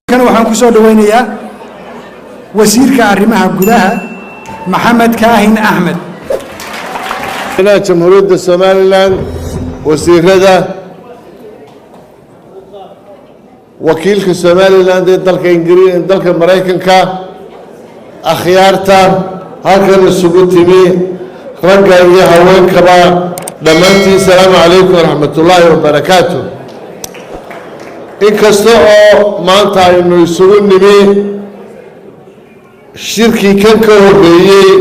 كان waxaan ku soo dhaweynayaa wasiirka arrimaha gudaha Maxamed Kaahin Ahmed jamhuuriyadda Soomaaliland wasiirada wakiilka Soomaaliland ee dalka Ingiriiska dalka Mareykanka akhyaarta halkan isugu timi ragga iyo haweenkaba dhammaantiin salaamu calaykum waraxmatullaahi wabarakaatuh inkasta oo maanta aynu isugu nimi shirkii kan ka horreeyey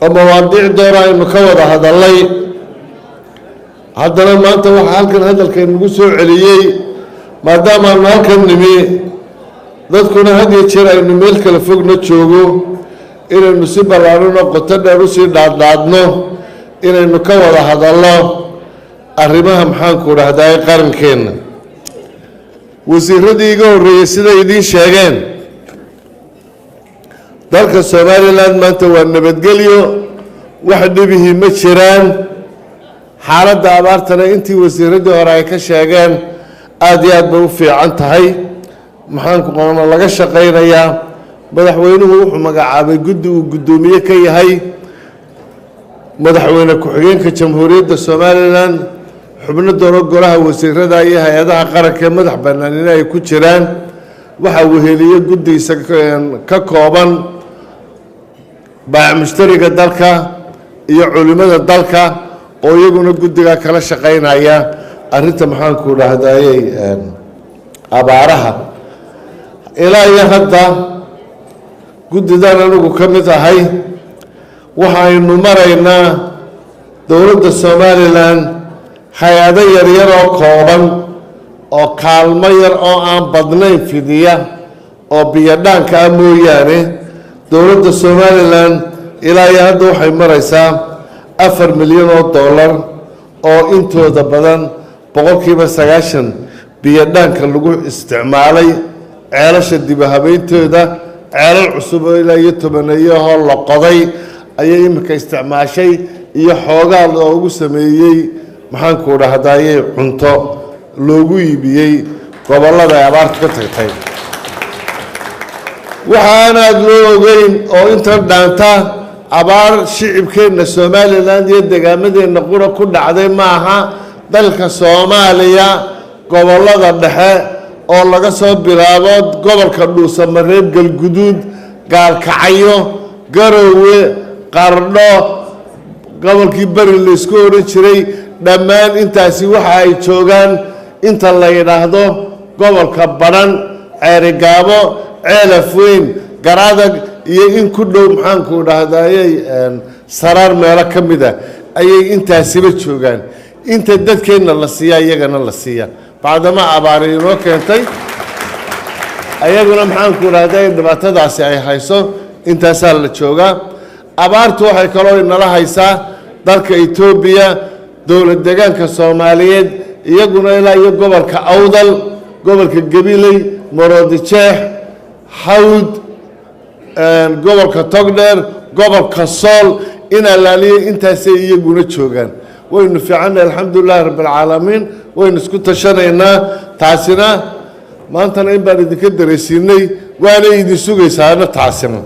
oo mawaadiic door aynu ka wada hadalnay haddana maanta waxaa halkan hadalkaynugu soo celiyey maadaama aynu halkan nimi dadkuna had iyo jeer aynu meel kala fogna joogo inaynu si ballaaran oo qoto dheer usii dhaadhaadno inaynu ka wada hadalno arrimaha maxaanku dhahdaa qarankeenna wasiiradii iga horreeyey sida idiin sheegeen dalka Soomaaliland maanta waa nabadgelyo wax dhibihii ma jiraan xaaladda abaartana intii wasiiradii hore ay ka sheegeen aad iyo aad bay u fiican tahay maxaanku qoona laga shaqaynayaa madaxweynuhu wuxuu magacaabay guddi uu guddoomiye ka yahay madaxweyne ku-xigeenka jamhuuriyadda Soomaaliland xubno dooro golaha wasiirada iyo hay'adaha qaranka ee madax bannaan in ay ku jiraan waxa uu heliyay guddi ka kooban baa mushtariga dalka iyo culimada dalka oo iyaguna guddiga kala shaqaynaya arrinta maxaanku dhahdaayay abaaraha ilaa iyo hadda guddidan anigu ka mid ahay waxaynu maraynaa dowladda Soomaaliland hay-ado yaryar oo kooban oo kaalmo yar oo aan badnayn fidiya oo biyadhaanka ah mooyaane dowladda Soomaaliland ilaa iyo hadda waxay maraysaa 4 milyan oo dollar oo intooda badan 90% biyadhaanka lagu isticmaalay ceelasha dib u habayntooda ceelal cusub oo ilaa iyo 10 la qoday ayay imika isticmaashay iyo xoogaa loogu sameeyey maxaanku dhahdaayay cunto loogu iibiyey gobollada ay abaartu ka tagtay waxaanaad loo ogeyn oo inta dhaanta abaar shicibkeenna Soomaaliland iyo deegaamadeenna qura ku dhacday maaha dalka Soomaaliya gobollada dhexe oo laga soo bilaabo gobolka Dhuusamareeb Galguduud Gaalkacyo Garowe Qardho gobolkii bari la isku oran jiray dhammaan intaasi waxa ay joogaan inta la yiraahdo gobolka Badhan Ceerigaabo Ceelafweyn Garadag iyo in ku dhow maxaanku dhahdaayay Saraar meelo ka mid ah ayay intaasiba joogaan inta dadkeena la siiyaa iyagana la siiyaa baadama abaar inoo keentay ayaguna maxaanku dhahdaayay dhibaatadaasi ay hayso intaasaa la joogaa abaartu waxay kaloo inala haysaa dalka Itoobiya dowlad deegaanka Soomaaliyeed iyaguna ilaa iyo gobolka Awdal gobolka Gabiley Maroodijeex Hawd gobolka Togdheer gobolka Sool in alaaliye intaasay iyaguna joogaan waynu fiicanahay alxamdulillaah rabbil caalamiin waynu isku tashanaynaa taasina maantana in baan idinka dareysiinay waana idin sugaysaana taasina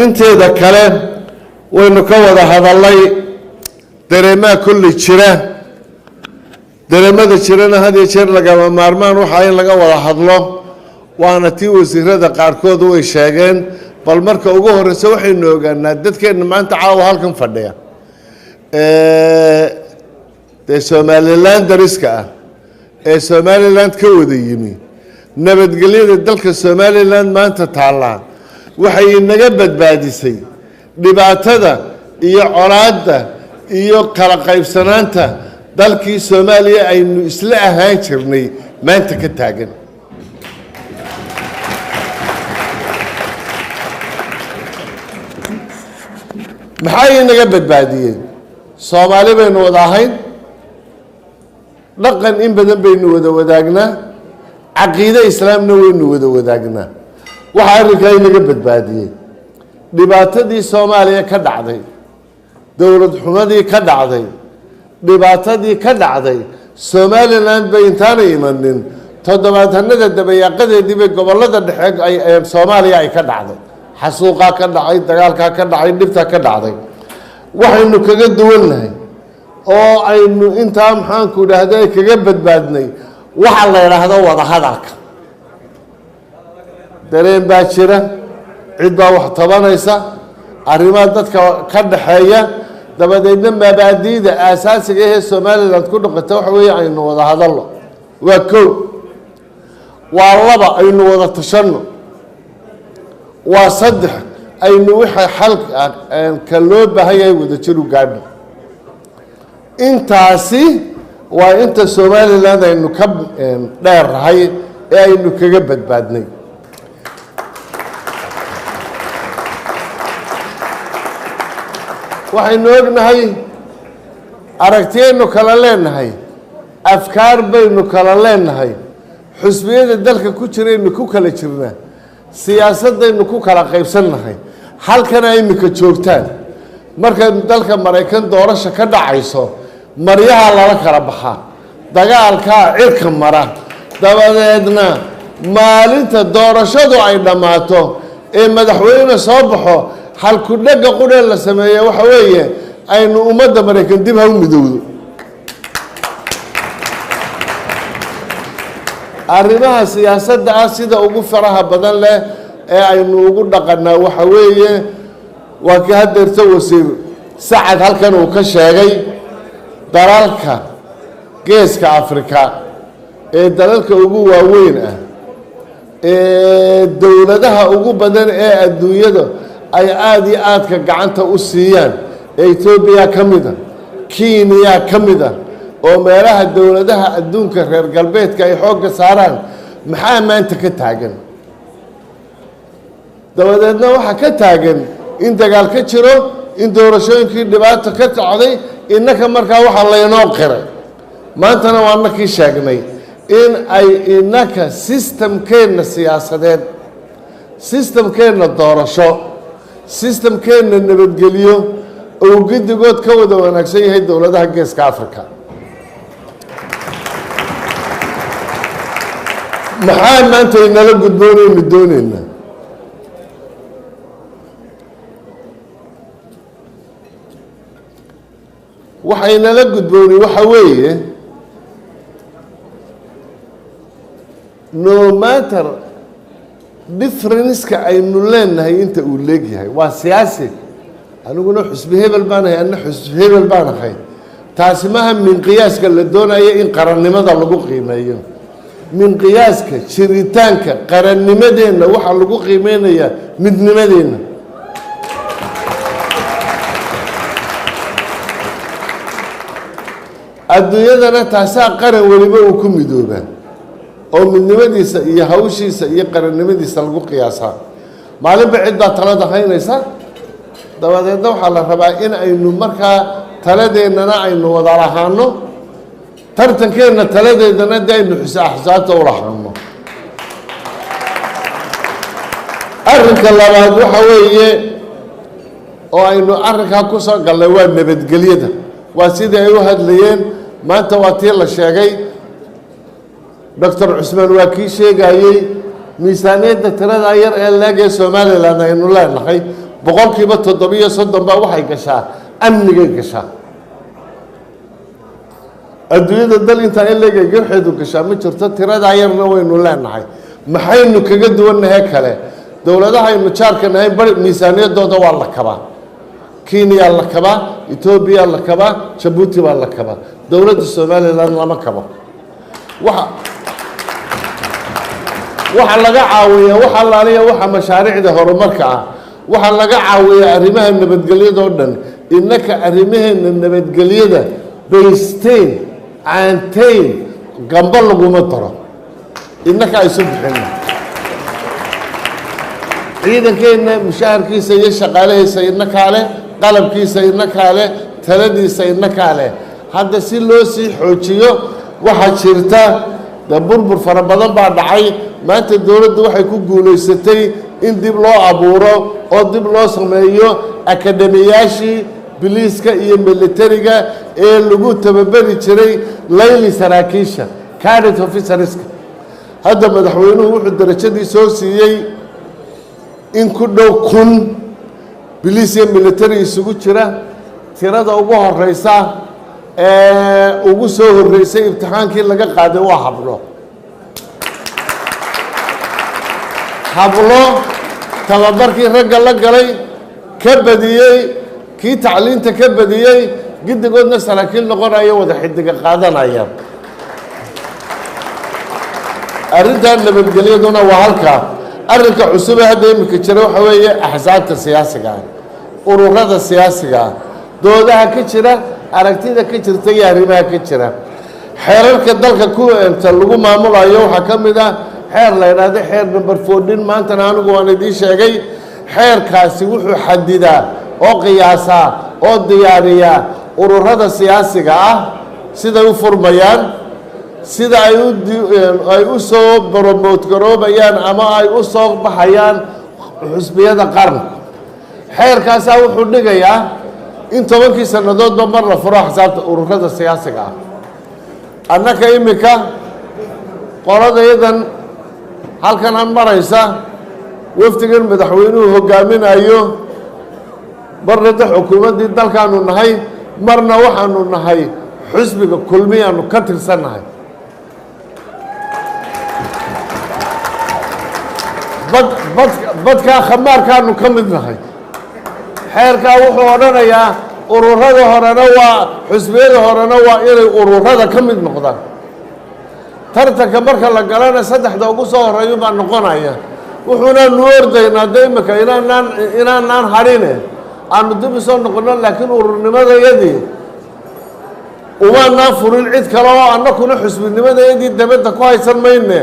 inteeda kale waynu ka wada hadalnay dareemaha kulli jira dareemada jirana had iyo jeer lagama maarmaan waxa in laga wada hadlo waana tii wasiirada qaarkood way sheegeen bal marka ugu horeysa waxaynu ogaanaa dadkeena maanta caawa halkan fadhiya ee Soomaaliland dariska ah ee Soomaaliland ka wada yimi nabadgelyada dalka Soomaaliland maanta taala waxay inaga badbaadisay dhibaatada iyo colaadda iyo kala qaybsanaanta dalkii Soomaaliya aynu isla ahaan jirnay maanta ka taagan maxay inaga badbaadiyeen Soomaali baynu wada ahayn dhaqan in badan baynu wada wadaagnaa caqiide islaamna waynu wada wadaagnaa waxa arrinka inaga badbaadiyay dhibaatadii Soomaaliya ka dhacday dowlad xumadii ka dhacday dhibaatadii ka dhacday Somaliland bay intaanay imanin toddobaadhanada dabayaaqadeedii bay gobollada dhexe ay Soomaaliya ay ka dhacday xasuuqa ka dhacay dagaalka ka dhacay dhibta ka dhacday waxaynu kaga duwannahay oo aynu intaa maxaan ku dhahday kaga badbaadnay waxa la yiraahdo wada hadalka dareen baa jira cid baa wax tabanaysa arrimaha dadka ka dhaxeeya dabadeedna mabaadiida asaasiga ee Soomaaliland ku dhaqata waxa weeye aynu wada hadalno waa koow waa laba aynu wada tashano waa saddex aynu waxa xal ka loo baahan yahay wada jir u gaadho intaasi waa inta Soomaaliland aynu ka dheerahay ee aynu kaga badbaadnay waxaynu ognahay aragtiyaynu kala leenahay afkaar baynu kala leenahay xusbiyada dalka ku jiraynu ku kala jirnaa siyaasadaynu ku kala qaybsannahay halkana imika joogtaan marka dalka Mareykan doorasho ka dhacayso maryaha lala kala baxaa dagaalka cirka mara dabadeedna maalinta doorashadu ay dhamaato ee madaxweyne soo baxo halku dhaga qudheel la sameeyo waxa weeye aynu ummadda Mareykan dib ha u midowdo arrimaha siyaasadda sida ugu faraha badan leh ee aynu ugu dhaqanaa waxa weeye waa ka hadeerta wasiir Sacad halkan uu ka sheegay dalalka geeska Afrika ee dalalka ugu waaweyn ee dawladaha ugu badan ee adduunyada ay aad iyo aad ka gacanta u siiyaan Ethiopia kamida Kenya kamida oo meelaha dawladaha adduunka reer galbeedka ay xoog saaraan maxaa maanta ka taagan dabadeedna waxa ka taagan in dagaal ka jiro in doorashooyinkii dhibaato ka dhacday innaka markaa waxa laynoo qiray maantana waa nakii sheegnay in ay innaka systemkeena siyaasadeed systemkeena doorasho systemkeena nabadgelyo oo guddigood ka wada wanaagsan yahay dawladaha geeska Afrika maxaa maanta inala gudboonaynu doonayna waxaynala gudboonay waxa weeye no matter difference-ka aynu leenahay inta uu leegyahay waa siyaasi aniguna xusbi hebel baan ahay anna xusbi hebel baan ahay taasi maaha min qiyaaska la doonayo in qarannimada lagu qiimeeyo min qiyaaska jiritaanka qarannimadeena waxa lagu qiimeynayaa midnimadeena adduunyadana taasaa qaran weliba uu ku midoobaa oo midnimadiisa iyo hawshiisa iyo qarannimadiisa lagu qiyaasaa maalinba cid baa talada haynaysa dabadeedna waxaa la rabaa in aynu markaa taladeennana aynu wada lahaano tartankeenna taladeedana dee aynu xisaabta u lahaano arrinka labaad waxa weeye oo aynu arrinkaa ku soo galnay waa nabadgelyada waa sidii ay u hadlayeen maanta waa tii la sheegay Dr. Cusmaan waa kii sheegayay miisaaniyadda tirada yar ee leeg ee Soomaaliland aynu leenahay boqolkiiba 7 baa waxay gashaa amnigay gashaa adduunyada dal inta ay leegay garxeedu gashaa ma jirto tirada yarna waynu leenahay maxaynu kaga duwannahay kale dawladaha aynu jaarka nahay bari miisaaniyadooda waa la kabaa Kenya la kabaa Ethiopia la kabaa Djibouti baa la kabaa dawladda Soomaaliland lama kabo waxa laga caawiyaa waxa laaliya waxa mashaariicda horumarka waxa laga caawiyaa arrimaha nabadgelyada oo dhan innaka arrimaheena nabadgelyada baysteen aanteen gamba laguma daro innaka ay soo bixin ciidankeena mushaharkiisa iyo shaqaalahiisa innaka leh qalabkiisa innaka leh taladiisa innaka leh hadda si loo sii xoojiyo waxa jirta burbur fara badan baa dhacay maanta dawladdu waxay ku guuleysatay in dib loo abuuro oo dib loo sameeyo akademiyaashii biliiska iyo militariga ee lagu tababari jiray layli saraakiisha cadet officerska hadda madaxweynuhu wuxuu darajadii soo siiyey in ku dhow 1000 biliis iyo military isugu jira tirada ugu horeysa ee ugu soo horeysay imtixaankii laga qaaday waa hablo tababarkii ragga la galay ka badiyey kii tacliinta ka badiyey gidigoodna saraakiil noqonaya wada xidiga qaadanaya arrintan nabadgelyaduna waa halkaa arrinka cusub ee hadda imika jira waxa weeye axsaabta siyaasiga ururada siyaasiga doodaha ka jira aragtida ka jirta iyo arrimaha ka jira xeerarka dalka ku inta lagu maamulayo waxa ka mid ah xeer la yiraahdo xeer number 14 maanta anigu waan idin sheegay xeerkaasi wuxuu xadidaa oo qiyaasa oo diyaariya ururada siyaasiga ah sida u furmayaan sida ay u soo promote garoobayaan ama ay u soo baxayaan xusbiyada qaranka xeerkaas wuxuu dhigayaa in 10 sanadoodba mar la furo xisaabta ururada siyaasiga ah annaka imika qoladayadan halkan aan maraysa wafdigan madaxweynuhu hogaaminayo marna xukuumadii dalkaanu nahay marna waxaanu nahay xusbiga kulmiyaanu ka tirsannahay badka khamaarkaanu ka mid nahay xeerkaa wuxuu odhanayaa ururada horena waa xusbiyada horena waa inay ururada ka mid noqdaan tartanka marka la galana saddexda ugu soo horeeyo baa noqonaya wuxuuna nu ordaynaa de imika inaanaan hadhine aanu dib usoo noqono laakiin ururnimadayadii umaanaan furin cid kale oo annakuna xusbinimadayadii dabadda ku haysan mayne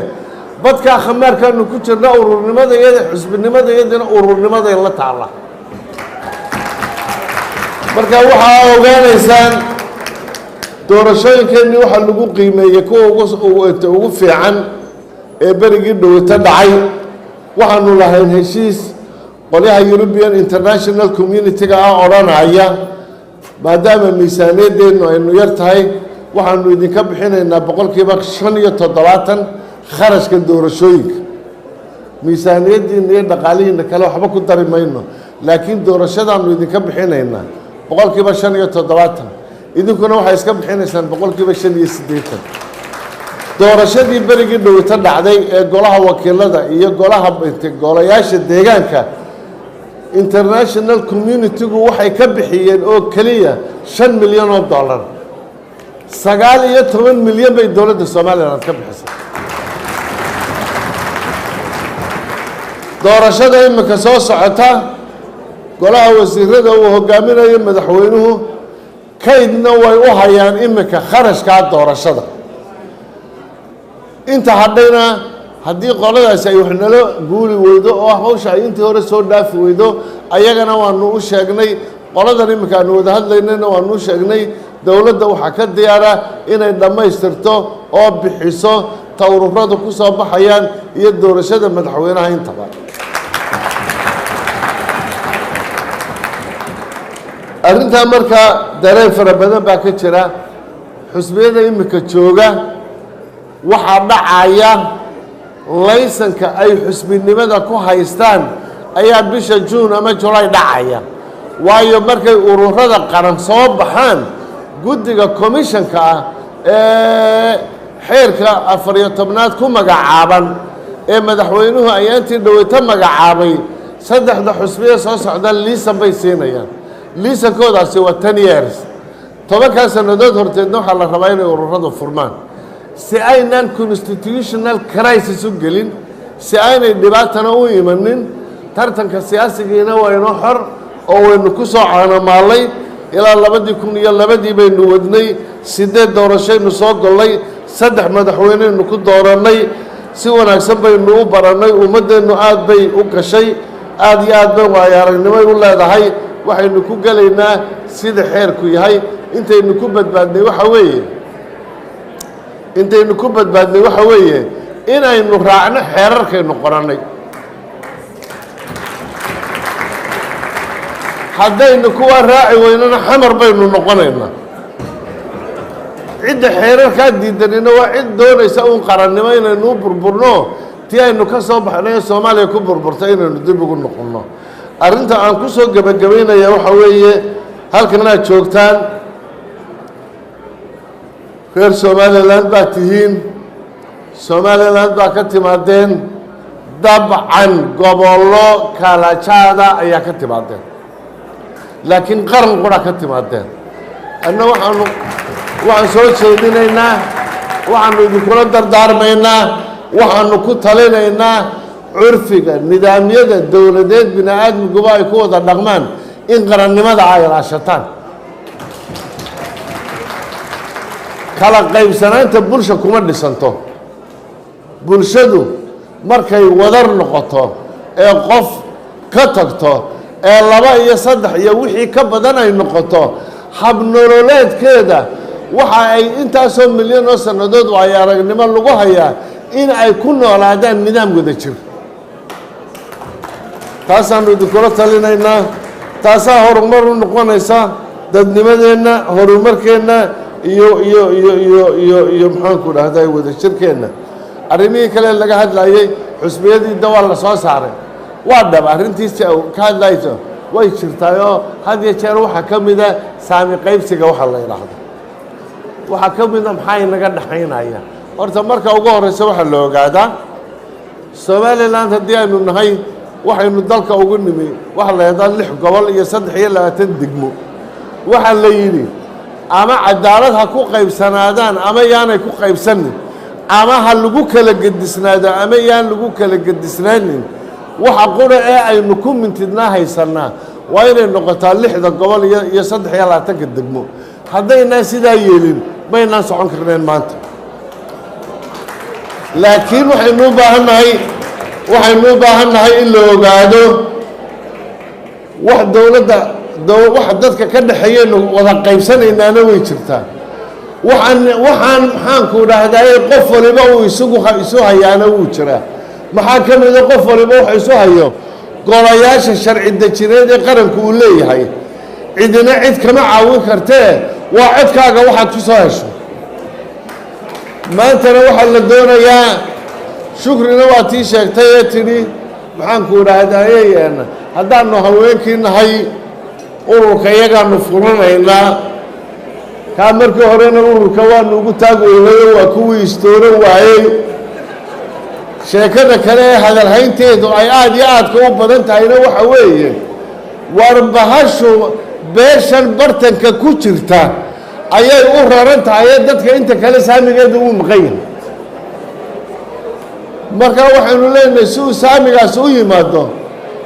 badkaa khamaarkaanu ku jirna ururnimadayada xusbinimadayadina ururnimaday la taala marka waxaa ogaanaysaan doorashooyinkeennii waxaa lagu qiimeeyey kuwa ugu fiican ee berigii dhowata dhacay waxaanu lahayn heshiis qolyaha European International Community-ga odhanaya maadaama miisaaniyadeennu aynu yar tahay waxaanu idinka bixinaynaa 5% kharashka doorashooyinka miisaaniyadiina iyo dhaqaalihiina kale waxba ku dari mayno laakiin doorashadaanu idinka bixinaynaa 5% idinkuna waxay iska bixinaysaan 5% doorashadii berigii dhowata dhacday ee golaha wakiilada iyo golayaasha deegaanka international community-gu waxay ka bixiyeen oo kaliya $5 milyan 19 milyan bay dowladda Soomaaliland ka bixisay doorashada imika soo socota golaha wasiirada uu hogaaminayo madaxweynuhu kaydna way u hayaan imika kharashka doorashada inta hadhayna haddii qoladaasi ay wax nala guuli weydo oo hawsha ay intii hore soo dhaafi weydo ayagana waanu u sheegnay qoladan imika aanu wada hadlaynayna waanu u sheegnay dowladda waxaa ka diyaara inay dhammaystirto oo bixiso tawruradu ku soo baxayaan iyo doorashada madaxweynaha intaba arrintaa markaa dareen fara badan baa ka jira xusbiyada imika jooga waxaa dhacaya laysanka ay xusbinimada ku haystaan ayaa bisha June ama July dhacaya waayo markay ururada qaran soo baxaan guddiga commissionka ah ee xeerka 14aad ku magacaaban ee madaxweynuhu ayaantii dhaweyta magacaabay saddexda xusbiye soo socdaan liisan bay siinayaan liisankoodaasi waa 10 years 10 sanadood horteedna waxaa la rabaa inay ururadu furmaan si aynan constitutional crisis u gelin si aynay dhibaatana u imanin tartanka siyaasigiina waa inoo xor oo waynu ku soo caanamaalay ilaa 2002 baynu wadnay 8 doorashaynu soo gollay 3 madaxweyneynu ku doorannay si wanaagsan baynu u barannay ummadeennu aad bay u gashay aad iyo aad bay waayo-aragnimay u leedahay waxaynu ku gelaynaa sida xeerku yahay intaynu ku badbaadnay waxa weeye inaynu raacno xeerarkaynu qorannay haddaynu kuwa raaci weynana xamar baynu noqonaynaa cidda xeerarkaa diidanina waa cid doonaysa uun qarannimo inaynu u burburno tii aynu ka soo baxnay ee Soomaaliya ku burburtay inaynu dib ugu noqonno arrinta aan ku soo gabagabaynaya waxa weeye halkan aad joogtaan reer Somaliland baa tihiin Somaliland baa ka timaadeen dabcan gobollo kala jaada ayaa ka timaadeen laakiin qaran qura ka timaadeen anna waxaan soo jeedinaynaa waxaanu idinkula dardaarmaynaa waxaanu ku talinaynaa curfiga nidaamyada dowladeed bini'aadmiguba ay ku wada dhaqmaan in qarannimada ay ilaashataan kala qaybsanaanta bulsha kuma dhisanto bulshadu markay wadar noqoto ee qof ka tagto ee 2 iyo 3 iyo wixii ka badan ay noqoto hab nololeedkeeda waxa ay intaasoo milyan oo sannadood ay aragnimo lagu hayaa in ay ku noolaadaan nidaam wada jir taasaanu idinkula talinaynaa taasaa horumar u noqonaysa dadnimadeenna horumarkeenna iyo maxaanku dhahday wada jirkeenna arrimihii kale laga hadlayay xusbiyadii dawal la soo saaray waa dhab arrintiisa ka hadlayso way jirtaayoo had iyo jeer waxaa ka mida saami qaybsiga waxa la yidhaahdo waxaa ka mida maxaa inaga dhaxaynaya horta marka ugu horeysa waxaa la ogaadaa Somaliland haddii aynu nahay waxaynu dalka ugu nimi waxa la yidhaahdaa 6 gobol iyo 23 degmo waxaa la yidhi ama cadaalad ha ku qaybsanaadaan ama yaanay ku qaybsanin ama ha lagu kala gedisnaado ama yaan lagu kala gedisnaanin waxa qura ee aynu ku mintidnaa haysanaa waa inay noqotaa 6 gobol iyo 23 degmo haddaynaan sidaa yeelin maynaan socon karneen maanta laakiin waxaynu u baahannahay in la ogaado wax dowladda wax dadka ka dhaxeeyeen wada qaybsanaynaana way jirtaa maxaanku dhahdaye qof waliba uu isu hayaana wuu jiraa maxaa ka mida qof waliba wax isu hayo golayaasha sharci dejineed ee qaranku uu leeyahay cidina cid kama caawin kartee waa codkaaga waxaad ku soo hesho maantana waxaa la doonayaa shukrina waa tii sheegtay ee tidhi maxaanku dhahdaye haddaanu haweenkii nahay ururka iyagaanu fulanaynaa kaa markii horena ururka waanu ugu taag weynayo waa kuwii istooro waayey sheekada kale ee hadalhaynteedu ay aad iyo aadka u badan tahayna waxa weeye warbahashu beeshan bartanka ku jirta ayay u raran tahay ee dadka inta kale saamigeedu uu maqan yahay marka waxaynu leenahay si uu saamigaas u yimaado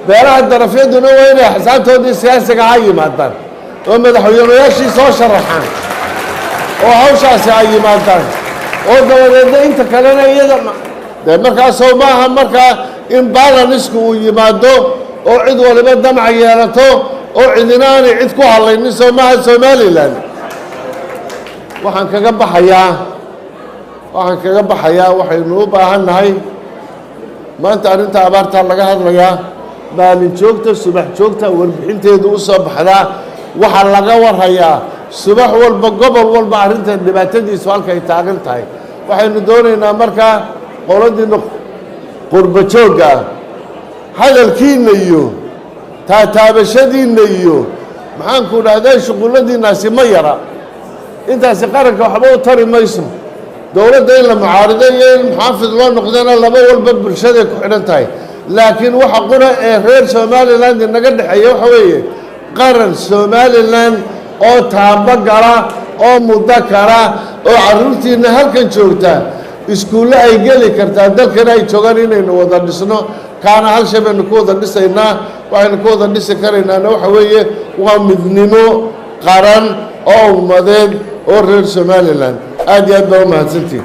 beelaha darafyaduna waa inay xisaabtoodii siyaasiga ha yimaadaan oo madaxweynayaashii soo sharaxaan oo hawshaasi ay yimaadaan oo dabadeedna inta kalena iyada dee markaasoo maaha markaa in balanisku uu yimaado oo cid waliba damac yeelato oo cidina aanay cid ku hadlaynin soo maaha Somaliland waxaan kaga baxayaa waxaynu u baahannahay maanta arrinta abaarta laga hadlayaa maalin joogta subax joogta warbixinteedu u soo baxdaa waxa laga warhayaa subax walba gobol walba arrinta dhibaatadiisu halkay taagan tahay waxaynu doonaynaa markaa qoladiina qurba joogga hadalkiina iyo taataabashadiina iyo maxaanku dhahdaa shuqulladiinaasi ma yara intaasi qaranka waxba u tari mayso dowladda in la mucaarido iyo in muxaafid loo noqdana laba walba bulshaday ku xidhan tahay laakiin waxa qura ee reer Somaliland inaga dhaxeeya waxa weeye qaran Somaliland oo taabagala oo muddo kara oo caruurtiina halkan joogta iskuulle ay geli kartaa dalkana ay joogaan inaynu wada dhisno kaana hal shay baynu ku wada dhisaynaa waxaynu ku wada dhisi karaynaana waxa weeye waa midnimo qaran oo ummadeed oo reer Somaliland aad iyo aad baa u mahadsantihiin